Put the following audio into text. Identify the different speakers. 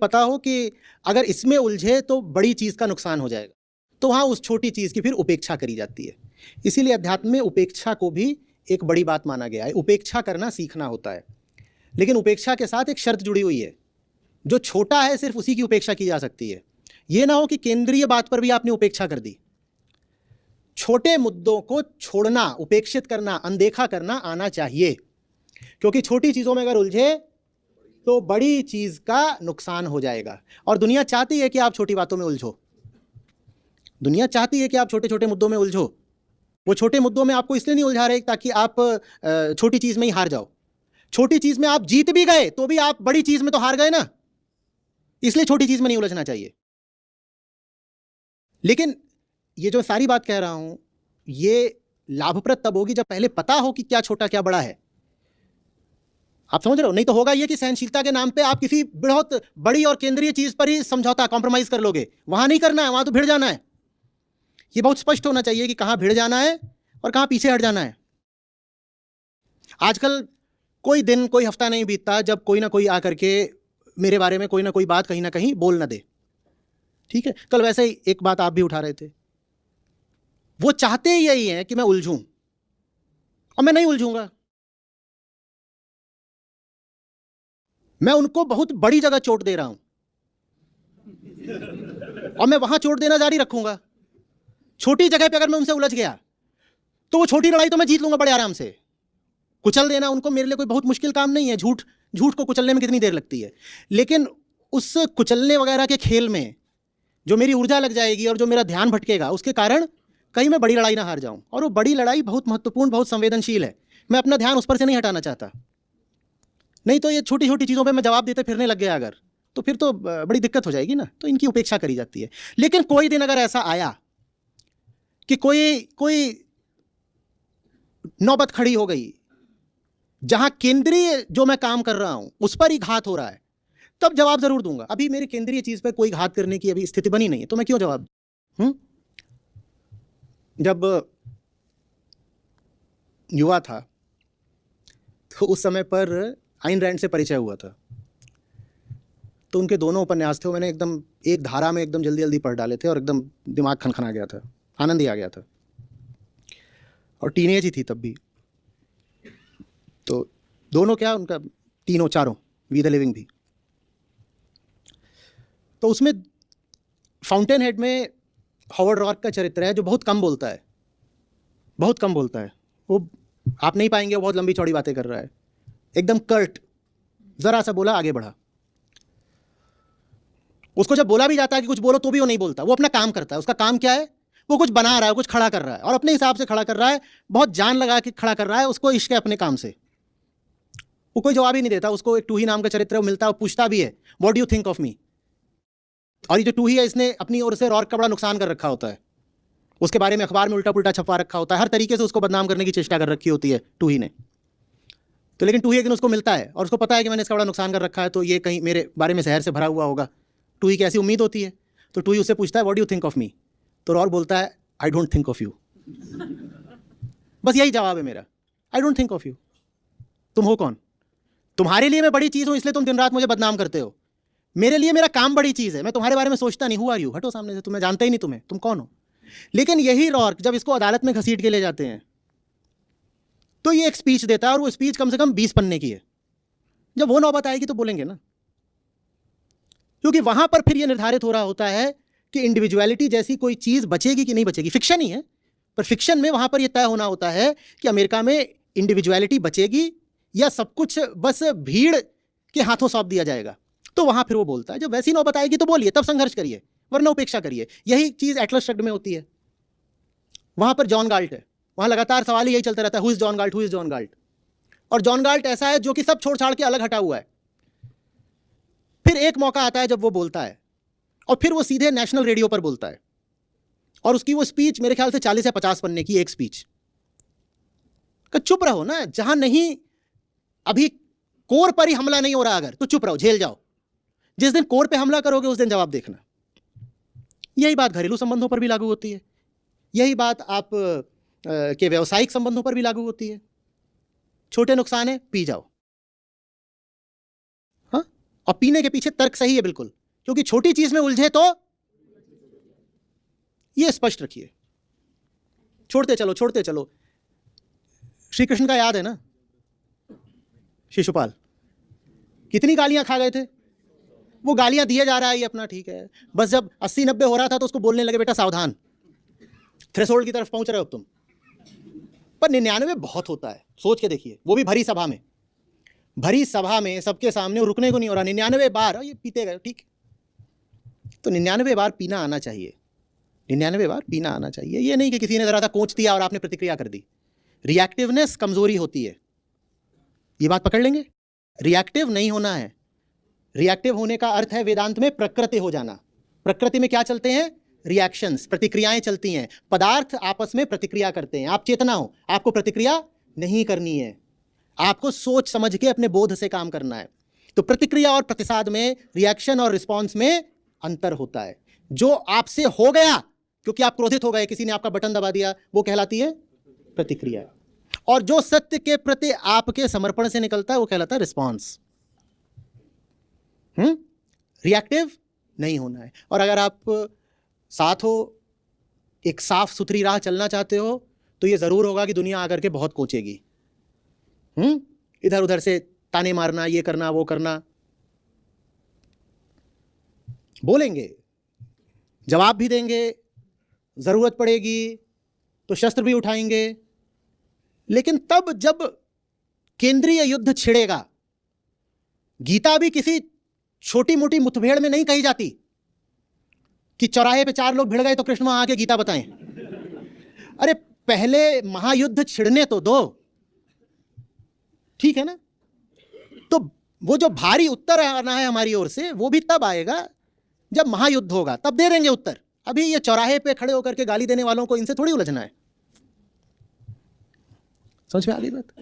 Speaker 1: पता हो कि अगर इसमें उलझे तो बड़ी चीज़ का नुकसान हो जाएगा, तो वहाँ उस छोटी चीज़ की फिर उपेक्षा करी जाती है। इसीलिए अध्यात्म में उपेक्षा को भी एक बड़ी बात माना गया है। उपेक्षा करना सीखना होता है, लेकिन उपेक्षा के साथ एक शर्त जुड़ी हुई है, जो छोटा है सिर्फ उसी की उपेक्षा की जा सकती है। ये ना हो कि केंद्रीय बात पर भी आपने उपेक्षा कर दी। छोटे मुद्दों को छोड़ना, उपेक्षित करना, अनदेखा करना आना चाहिए, क्योंकि छोटी चीज़ों में अगर उलझे तो बड़ी चीज़ का नुकसान हो जाएगा। और दुनिया चाहती है कि आप छोटी बातों में उलझो, दुनिया चाहती है कि आप छोटे छोटे मुद्दों में उलझो। वो छोटे मुद्दों में आपको इसलिए नहीं उलझा रहे ताकि आप छोटी चीज़ में ही हार जाओ। छोटी चीज़ में आप जीत भी गए तो भी आप बड़ी चीज़ में तो हार गए ना, इसलिए छोटी चीज़ में नहीं उलझना चाहिए। लेकिन ये जो सारी बात कह रहा हूं, ये लाभप्रद तब होगी जब पहले पता हो कि क्या छोटा क्या बड़ा है। आप समझ रहे हो? नहीं तो होगा ये कि सहनशीलता के नाम पे आप किसी बहुत बड़ी और केंद्रीय चीज पर ही समझौता, कॉम्प्रोमाइज कर लोगे। वहां नहीं करना है, वहां तो भिड़ जाना है। ये बहुत स्पष्ट होना चाहिए कि कहां भिड़ जाना है और कहां पीछे हट जाना है। आजकल कोई दिन, कोई हफ्ता नहीं बीतता जब कोई ना कोई आकर के मेरे बारे में कोई ना कोई बात कहीं ना कहीं बोल ना दे। ठीक है, कल वैसे ही एक बात आप भी उठा रहे थे। वो चाहते ही यही है कि मैं उलझूं, और मैं नहीं उलझूंगा। मैं उनको बहुत बड़ी जगह चोट दे रहा हूं और मैं वहां चोट देना जारी रखूंगा। छोटी जगह पे अगर मैं उनसे उलझ गया तो वो छोटी लड़ाई तो मैं जीत लूंगा बड़े आराम से। कुचल देना उनको मेरे लिए कोई बहुत मुश्किल काम नहीं है। झूठ को कुचलने में कितनी देर लगती है। लेकिन उस कुचलने वगैरह के खेल में जो मेरी ऊर्जा लग जाएगी और जो मेरा ध्यान भटकेगा, उसके कारण कहीं मैं बड़ी लड़ाई ना हार जाऊं। और वो बड़ी लड़ाई बहुत महत्वपूर्ण, बहुत संवेदनशील है। मैं अपना ध्यान उस पर से नहीं हटाना चाहता। नहीं तो ये छोटी छोटी चीज़ों पे मैं जवाब देते फिरने लग गया अगर, तो फिर तो बड़ी दिक्कत हो जाएगी ना। तो इनकी उपेक्षा करी जाती है। लेकिन कोई दिन अगर ऐसा आया कि कोई नौबत खड़ी हो गई जहां केंद्रीय जो मैं काम कर रहा हूं उस पर ही घात हो रहा है, तब जवाब जरूर दूंगा। अभी मेरी केंद्रीय चीज पर कोई घात करने की अभी स्थिति बनी नहीं है, तो मैं क्यों जवाब दूं? जब युवा था तो उस समय पर आइन रैंड से परिचय हुआ था। तो उनके दोनों उपन्यास थे, वो मैंने एकदम एक धारा में एकदम जल्दी जल्दी पढ़ डाले थे और एकदम दिमाग खनखना गया था, आनंद ही आ गया था। और टीनेज ही थी तब भी। तो दोनों क्या, उनका तीनों चारों, वी द लिविंग भी। तो उसमें फाउंटेन हेड में हॉवर्ड रॉर्क का चरित्र है जो बहुत कम बोलता है, बहुत कम बोलता है। वो आप नहीं पाएंगे वो बहुत लंबी चौड़ी बातें कर रहा है, एकदम कर्ट, जरा सा बोला आगे बढ़ा। उसको जब बोला भी जाता है कि कुछ बोलो तो भी वो नहीं बोलता, वो अपना काम करता है। उसका काम क्या है? वो कुछ बना रहा है, कुछ खड़ा कर रहा है और अपने हिसाब से खड़ा कर रहा है, बहुत जान लगा के खड़ा कर रहा है। उसको इश्क है अपने काम से। वो कोई जवाब ही नहीं देता। उसको एक टूही नाम का चरित्र मिलता है, वो पूछता भी है what do you think of me. और ये जो टूही है इसने अपनी ओर से रॉर्क का बड़ा नुकसान कर रखा होता है। उसके बारे में अखबार में उल्टा पुल्टा छपवा रखा होता है, हर तरीके से उसको बदनाम करने की चेष्टा कर रखी होती है टूही ने। तो लेकिन टूही एक दिन उसको मिलता है और उसको पता है कि मैंने इसका बड़ा नुकसान कर रखा है, तो ये कहीं मेरे बारे में जहर से भरा हुआ होगा। टूही की ऐसी उम्मीद होती है। तो टूही उससे पूछता है what do you think of me. तो रॉर्क बोलता है I don't think of you. बस यही जवाब है मेरा, I don't think of you. तुम हो कौन? तुम्हारे लिए मैं बड़ी चीज़ हूं इसलिए तुम दिन रात मुझे बदनाम करते हो। मेरे लिए मेरा काम बड़ी चीज़ है, मैं तुम्हारे बारे में सोचता नहीं। Who are you? हटो सामने से, तुम्हें जानता ही नहीं, तुम कौन हो। लेकिन यही रॉर्क जब इसको अदालत में घसीट के ले जाते हैं तो ये एक स्पीच देता है, और वो स्पीच कम से कम 20 पन्ने की है। जब वो नौबत आएगी तो बोलेंगे ना, क्योंकि वहां पर फिर ये निर्धारित हो रहा होता है कि इंडिविजुअलिटी जैसी कोई चीज़ बचेगी कि नहीं बचेगी। फिक्शन ही है, पर फिक्शन में वहां पर यह तय होना होता है कि अमेरिका में इंडिविजुअलिटी बचेगी या सब कुछ बस भीड़ के हाथों सौंप दिया जाएगा। तो वहां फिर वो बोलता है जब वैसी नौबत आएगी तो बोलिए, तब संघर्ष करिए, वरना उपेक्षा करिए। यही चीज़ एटलस श्रग्ड में होती है। वहां पर जॉन गाल्ट है, वहां लगातार सवाल ही यही चलता रहता है, who is John Galt, who is John Galt. और जॉन गाल्ट ऐसा है जो कि सब छोड़ छाड़ के अलग हटा हुआ है। फिर एक मौका आता है जब वो बोलता है, और फिर वो सीधे नेशनल रेडियो पर बोलता है, और उसकी वो स्पीच मेरे ख्याल से 40 या 50 पन्ने की एक स्पीच। चुप रहो ना, जहां नहीं अभी कोर पर ही हमला नहीं हो रहा अगर, तो चुप रहो, झेल जाओ। जिस दिन कोर पे हमला करोगे उस दिन जवाब देखना। यही बात घरेलू संबंधों पर भी लागू होती है, यही बात आप के व्यवसायिक संबंधों पर भी लागू होती है। छोटे नुकसान है, पी जाओ, हाँ, और पीने के पीछे तर्क सही है बिल्कुल, क्योंकि छोटी चीज में उलझे तो ये स्पष्ट रखिए, छोड़ते चलो छोड़ते चलो। श्री कृष्ण का याद है ना, शिशुपाल कितनी गालियां खा गए थे, वो गालियां दिए जा रहा है ये अपना ठीक है, बस जब 80-90 हो रहा था तो उसको बोलने लगे बेटा सावधान, थ्रेशोल्ड की तरफ पहुंच रहे हो तुम। पर 99 बहुत होता है, सोच के देखिए, वो भी भरी सभा में, भरी सभा में सबके सामने, रुकने को नहीं हो रहा, 99 बार ये पीते गए, ठीक। तो 99 बार पीना आना चाहिए, 99 बार पीना आना चाहिए। ये नहीं कि किसी ने जरा सा कोच दिया और आपने प्रतिक्रिया कर दी। रिएक्टिवनेस कमजोरी होती है, ये बात पकड़ लेंगे। रिएक्टिव नहीं होना है। रिएक्टिव होने का अर्थ है वेदांत में प्रकृति हो जाना। प्रकृति में क्या चलते हैं? रिएक्शंस, प्रतिक्रियाएं चलती हैं। पदार्थ आपस में प्रतिक्रिया करते हैं। आप चेतना हो, आपको प्रतिक्रिया नहीं करनी है, आपको सोच समझ के अपने बोध से काम करना है। तो प्रतिक्रिया और प्रतिसाद में, रिएक्शन और रिस्पॉन्स में अंतर होता है। जो आपसे हो गया क्योंकि आप क्रोधित हो गए, किसी ने आपका बटन दबा दिया, वो कहलाती है प्रतिक्रिया। और जो सत्य के प्रति आपके समर्पण से निकलता है वो कहलाता है रिस्पॉन्स। रिएक्टिव नहीं होना है। और अगर आप साथ हो, एक साफ सुथरी राह चलना चाहते हो, तो ये जरूर होगा कि दुनिया आकर के बहुत कोचेगी। इधर उधर से ताने मारना, ये करना वो करना, बोलेंगे, जवाब भी देंगे, जरूरत पड़ेगी तो शस्त्र भी उठाएंगे। लेकिन तब जब केंद्रीय युद्ध छिड़ेगा, गीता भी किसी छोटी मोटी मुठभेड़ में नहीं कही जाती कि चौराहे पे 4 लोग भिड़ गए तो कृष्ण वहां आके गीता बताएं। अरे पहले महायुद्ध छिड़ने तो दो, ठीक है ना। तो वो जो भारी उत्तर आना है हमारी ओर से, वो भी तब आएगा जब महायुद्ध होगा, तब दे देंगे उत्तर। अभी ये चौराहे पे खड़े होकर के गाली देने वालों को, इनसे थोड़ी उलझना है। समझ में आ गई बात?